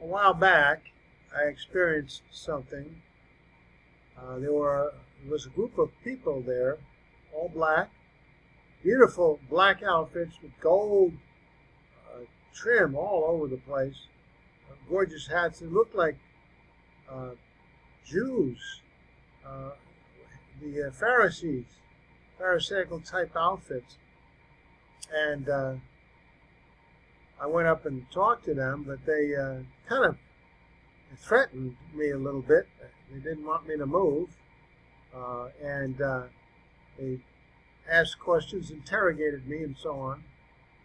A while back, I experienced something. There was a group of people there, all black, beautiful black outfits with gold trim all over the place, gorgeous hats. They looked like Jews, the Pharisaical type outfits. And I went up and talked to them, but they kind of threatened me a little bit. They didn't want me to move, and they asked questions, interrogated me, and so on,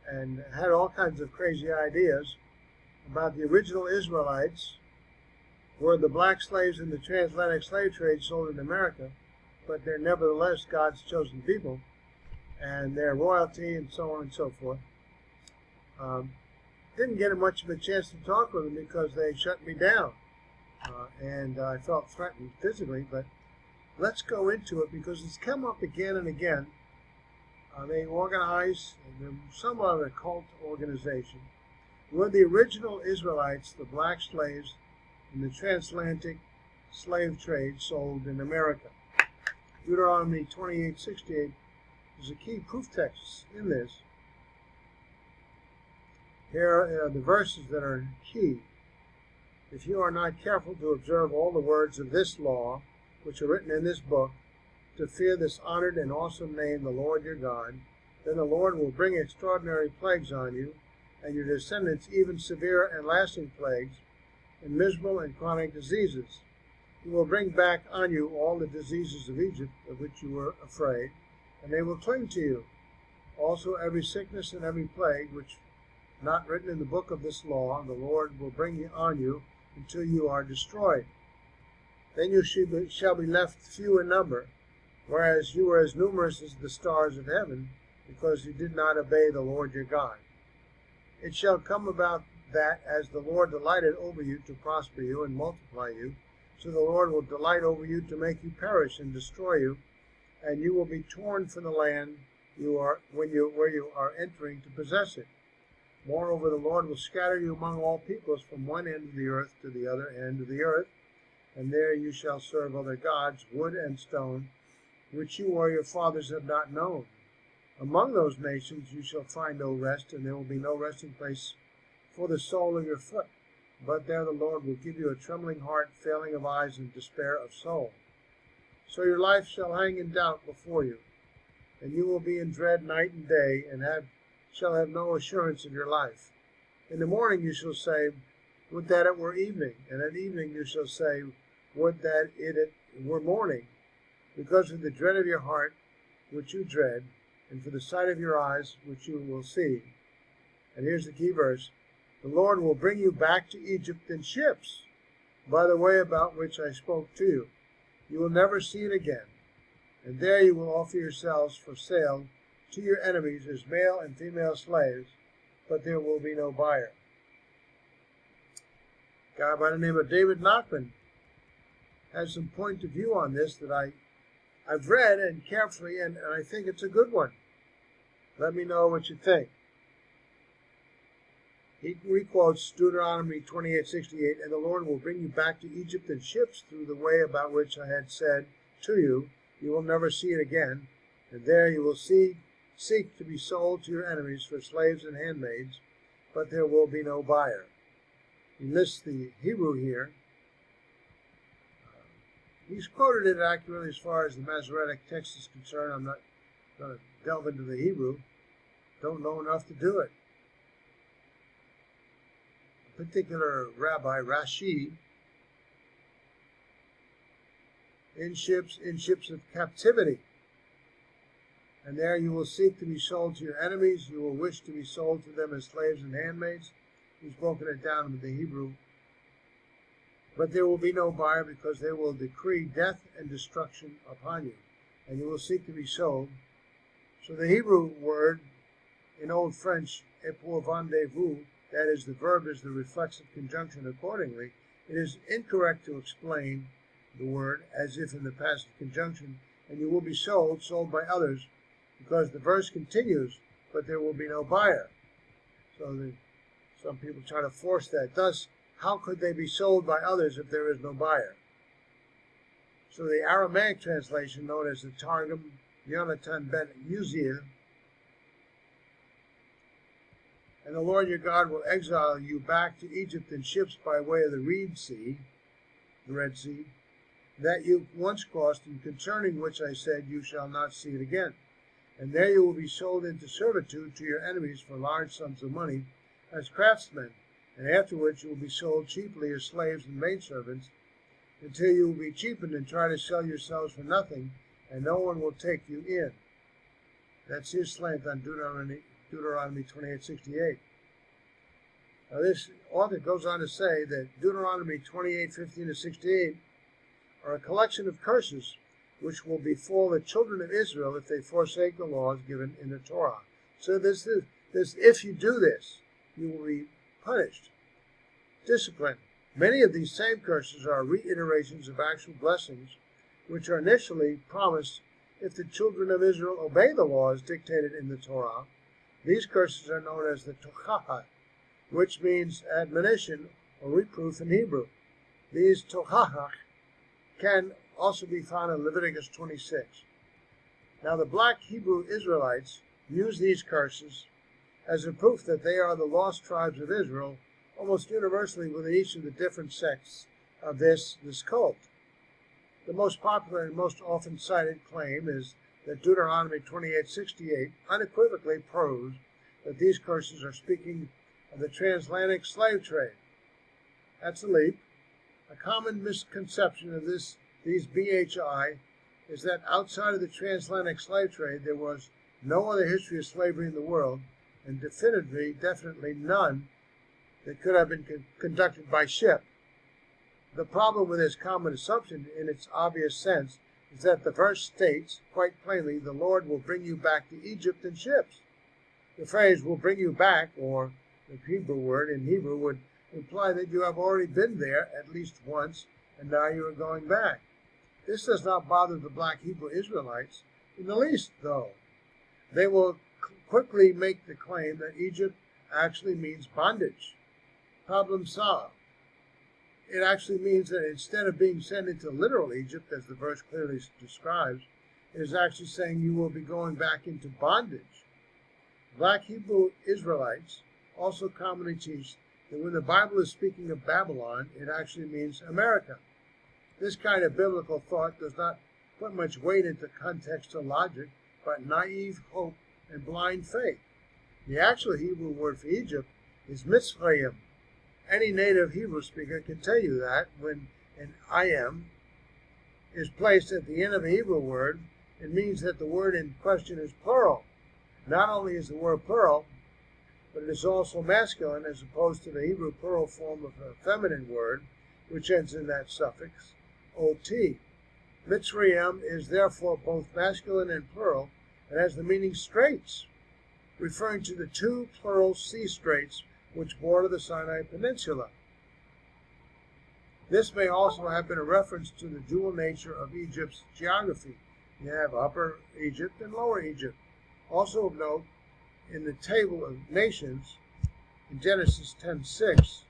and had all kinds of crazy ideas about the original Israelites were the black slaves in the transatlantic slave trade sold in America, but they're nevertheless God's chosen people, and their royalty, and so on and so forth. Didn't get much of a chance to talk with them because they shut me down, and I felt threatened physically, but let's go into it because it's come up again and again. They organize, they're somewhat of a cult organization. Were the original Israelites, the black slaves in the transatlantic slave trade sold in America? Deuteronomy 28:68 is a key proof text in this. Here are the verses that are key. If you are not careful to observe all the words of this law, which are written in this book, to fear this honored and awesome name, the Lord your God, then the Lord will bring extraordinary plagues on you, and your descendants even severe and lasting plagues, and miserable and chronic diseases. He will bring back on you all the diseases of Egypt, of which you were afraid, and they will cling to you. Also every sickness and every plague, which not written in the book of this law, the Lord will bring on you until you are destroyed. Then you shall be left few in number, whereas you were as numerous as the stars of heaven, because you did not obey the Lord your God. It shall come about that as the Lord delighted over you to prosper you and multiply you, so the Lord will delight over you to make you perish and destroy you, and you will be torn from the land where you are entering to possess it. Moreover, the Lord will scatter you among all peoples from one end of the earth to the other end of the earth, and there you shall serve other gods, wood and stone, which you or your fathers have not known. Among those nations you shall find no rest, and there will be no resting place for the sole of your foot. But there the Lord will give you a trembling heart, failing of eyes, and despair of soul. So your life shall hang in doubt before you, and you will be in dread night and day, and shall have no assurance of your life. In the morning you shall say, would that it were evening, and at evening you shall say, would that it were morning, because of the dread of your heart, which you dread, and for the sight of your eyes, which you will see. And here's the key verse. The Lord will bring you back to Egypt in ships, by the way about which I spoke to you. You will never see it again, and there you will offer yourselves for sale to your enemies as male and female slaves, but there will be no buyer. A guy by the name of David Nachman has some point of view on this that I've read and carefully, and I think it's a good one. Let me know what you think. He requotes Deuteronomy 28:68, and the Lord will bring you back to Egypt in ships through the way about which I had said to you, you will never see it again, and there you will seek to be sold to your enemies for slaves and handmaids, but there will be no buyer. He lists the Hebrew here. He's quoted it accurately as far as the Masoretic text is concerned. I'm not going to delve into the Hebrew. Don't know enough to do it. A particular rabbi, Rashi, in ships of captivity. And there you will seek to be sold to your enemies. You will wish to be sold to them as slaves and handmaids. He's broken it down into the Hebrew. But there will be no buyer, because they will decree death and destruction upon you, and you will seek to be sold. So the Hebrew word in Old French, épouvantaient-vous, that is, the verb is the reflexive conjunction accordingly, it is incorrect to explain the word as if in the passive conjunction, and you will be sold by others, because the verse continues, but there will be no buyer. So some people try to force that. Thus, how could they be sold by others if there is no buyer? So the Aramaic translation, known as the Targum Yonatan ben Uzziel, and the Lord your God will exile you back to Egypt in ships by way of the Red Sea, that you once crossed, and concerning which I said, you shall not see it again. And there you will be sold into servitude to your enemies for large sums of money as craftsmen, and afterwards you will be sold cheaply as slaves and maidservants, until you will be cheapened and try to sell yourselves for nothing, and no one will take you in. That's his slant on Deuteronomy 28:68. Now this author goes on to say that Deuteronomy 28:15-68 are a collection of curses which will befall the children of Israel if they forsake the laws given in the Torah. So this if you do this, you will be punished, disciplined. Many of these same curses are reiterations of actual blessings, which are initially promised if the children of Israel obey the laws dictated in the Torah. These curses are known as the tochacha, which means admonition or reproof in Hebrew. These tochacha can also be found in Leviticus 26. Now the black Hebrew Israelites use these curses as a proof that they are the lost tribes of Israel, almost universally within each of the different sects of this cult. The most popular and most often cited claim is that Deuteronomy 28:68 unequivocally proves that these curses are speaking of the transatlantic slave trade. That's a leap. A common misconception of these BHI is that outside of the transatlantic slave trade there was no other history of slavery in the world, and definitely none that could have been conducted by ship. The problem with this common assumption, in its obvious sense, is that the verse states quite plainly, the Lord will bring you back to Egypt in ships. The phrase will bring you back, or the Hebrew word in Hebrew, would imply that you have already been there at least once, and now you are going back. This does not bother the black Hebrew Israelites in the least, though. They will quickly make the claim that Egypt actually means bondage. Problem solved. It actually means that instead of being sent into literal Egypt, as the verse clearly describes, it is actually saying you will be going back into bondage. Black Hebrew Israelites also commonly teach that when the Bible is speaking of Babylon, it actually means America. This kind of biblical thought does not put much weight into context or logic, but naive hope and blind faith. The actual Hebrew word for Egypt is Mitzrayim. Any native Hebrew speaker can tell you that when an ayam is placed at the end of a Hebrew word, it means that the word in question is plural. Not only is the word plural, but it is also masculine as opposed to the Hebrew plural form of a feminine word, which ends in that suffix, ot. Mitzrayim is therefore both masculine and plural, and has the meaning straits, referring to the two plural sea straits which border the Sinai Peninsula. This may also have been a reference to the dual nature of Egypt's geography. You have Upper Egypt and Lower Egypt. Also of note, in the table of nations, in Genesis 10:6,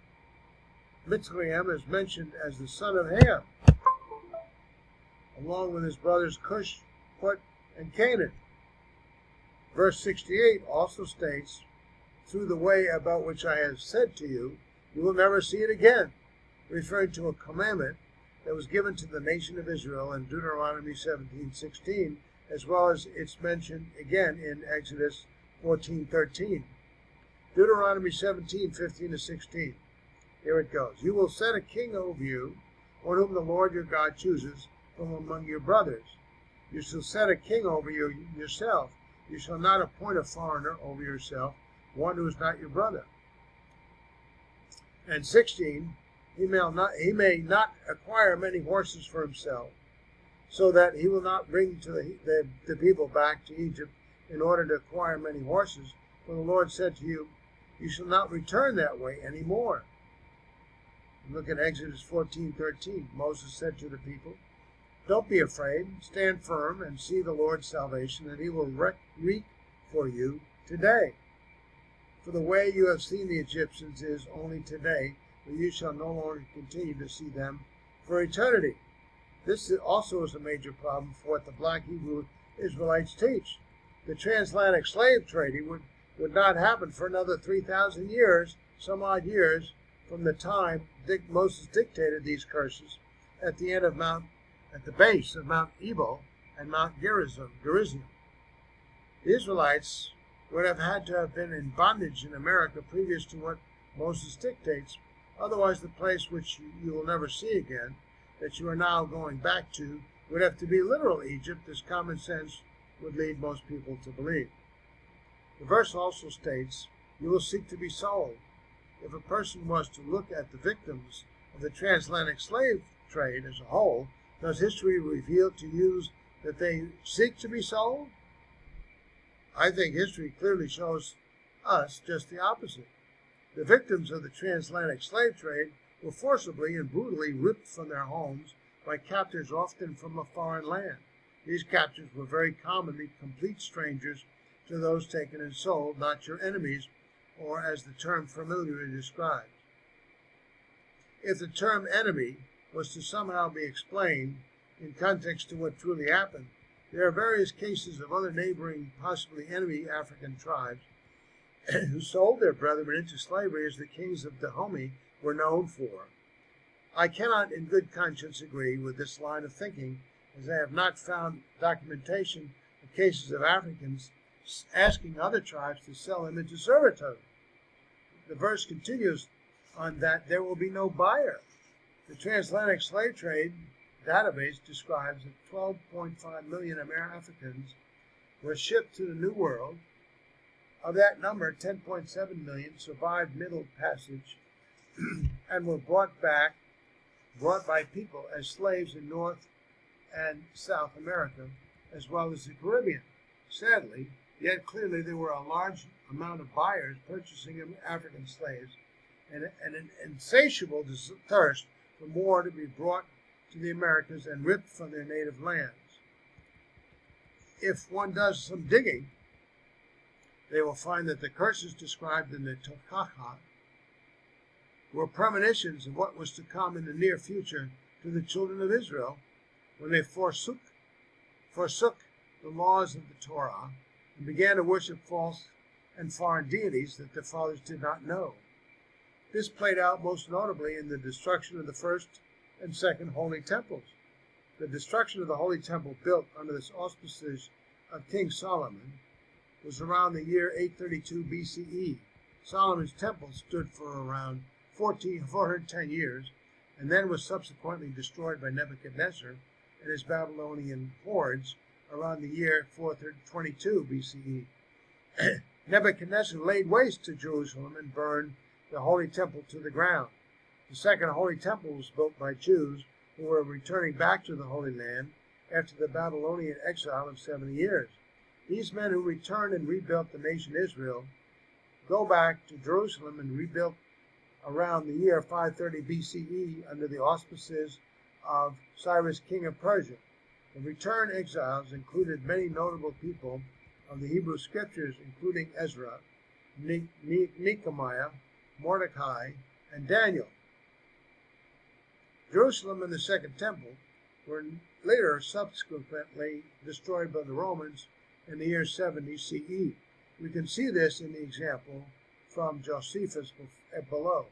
Mitzrayim is mentioned as the son of Ham, along with his brothers Cush, Put, and Canaan. Verse 68 also states, through the way about which I have said to you, you will never see it again, referring to a commandment that was given to the nation of Israel in Deuteronomy 17:16, as well as it's mentioned again in Exodus 14:13. Deuteronomy 17:15-16. Here it goes. You will set a king over you, on whom the Lord your God chooses from among your brothers. You shall set a king over you yourself. You shall not appoint a foreigner over yourself, one who is not your brother. And 16, he may not acquire many horses for himself, so that he will not bring to the people back to Egypt in order to acquire many horses. For the Lord said to you, you shall not return that way any more. Look at Exodus 14:13. Moses said to the people, don't be afraid, stand firm and see the Lord's salvation that he will wreak for you today. For the way you have seen the Egyptians is only today, but you shall no longer continue to see them for eternity. This also is a major problem for what the black Hebrew Israelites teach. The transatlantic slave trading would not happen for another 3,000 years, some odd years, from the time Moses dictated these curses at the base of Mount Ebal and Mount Gerizim. The Israelites would have had to have been in bondage in America previous to what Moses dictates. Otherwise, the place which you will never see again, that you are now going back to, would have to be literal Egypt, as common sense would lead most people to believe. The verse also states, "You will seek to be sold." If a person was to look at the victims of the transatlantic slave trade as a whole, does history reveal to you that they seek to be sold? I think history clearly shows us just the opposite. The victims of the transatlantic slave trade were forcibly and brutally ripped from their homes by captors often from a foreign land. These captors were very commonly complete strangers to those taken and sold, not your enemies, or as the term familiarly described. If the term enemy was to somehow be explained in context to what truly happened, there are various cases of other neighboring, possibly enemy African tribes who sold their brethren into slavery, as the kings of Dahomey were known for. I cannot in good conscience agree with this line of thinking, as I have not found documentation of cases of Africans asking other tribes to sell them into servitude. The verse continues on that there will be no buyer. The transatlantic slave trade database describes that 12.5 million Africans were shipped to the New World. Of that number, 10.7 million survived Middle Passage and were brought by people as slaves in North and South America, as well as the Caribbean. Sadly, yet clearly there were a large amount of buyers purchasing African slaves, and an insatiable thirst for more to be brought to the Americas and ripped from their native lands. If one does some digging, they will find that the curses described in the Tochacha were premonitions of what was to come in the near future to the children of Israel when they forsook the laws of the Torah and began to worship false and foreign deities that their fathers did not know. This played out most notably in the destruction of the first and second holy temples. The destruction of the holy temple built under the auspices of King Solomon was around the year 832 BCE. Solomon's temple stood for around 410 years and then was subsequently destroyed by Nebuchadnezzar and his Babylonian hordes around the year 422 BCE. Nebuchadnezzar laid waste to Jerusalem and burned the holy temple to the ground. The second holy temple was built by Jews who were returning back to the Holy Land after the Babylonian exile of 70 years. These men who returned and rebuilt the nation Israel go back to Jerusalem and rebuilt around the year 530 BCE under the auspices of Cyrus, king of Persia. The returned exiles included many notable people of the Hebrew Scriptures, including Ezra, Nehemiah, Mordecai, and Daniel. Jerusalem and the Second Temple were later subsequently destroyed by the Romans in the year 70 CE. We can see this in the example from Josephus below.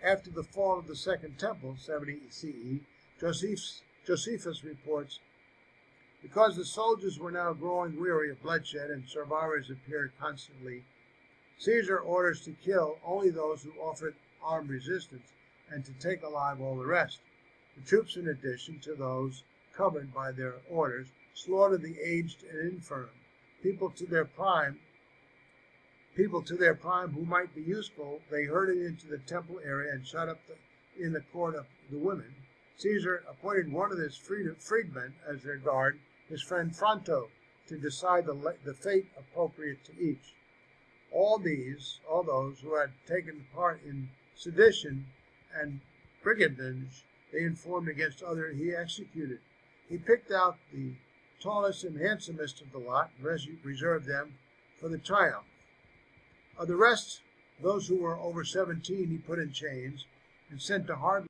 After the fall of the Second Temple, 70 CE, Josephus reports, because the soldiers were now growing weary of bloodshed and survivors appeared constantly, Caesar orders to kill only those who offered armed resistance and to take alive all the rest. The troops, in addition to those covered by their orders, slaughtered the aged and infirm, people to their prime who might be useful. They herded into the temple area and shut up in the court of the women. Caesar appointed one of his freedmen as their guard, his friend Fronto, to decide the fate appropriate to each. All those who had taken part in sedition and brigandage, they informed against others he executed. He picked out the tallest and handsomest of the lot and reserved them for the triumph. Of the rest, those who were over 17 he put in chains and sent to hard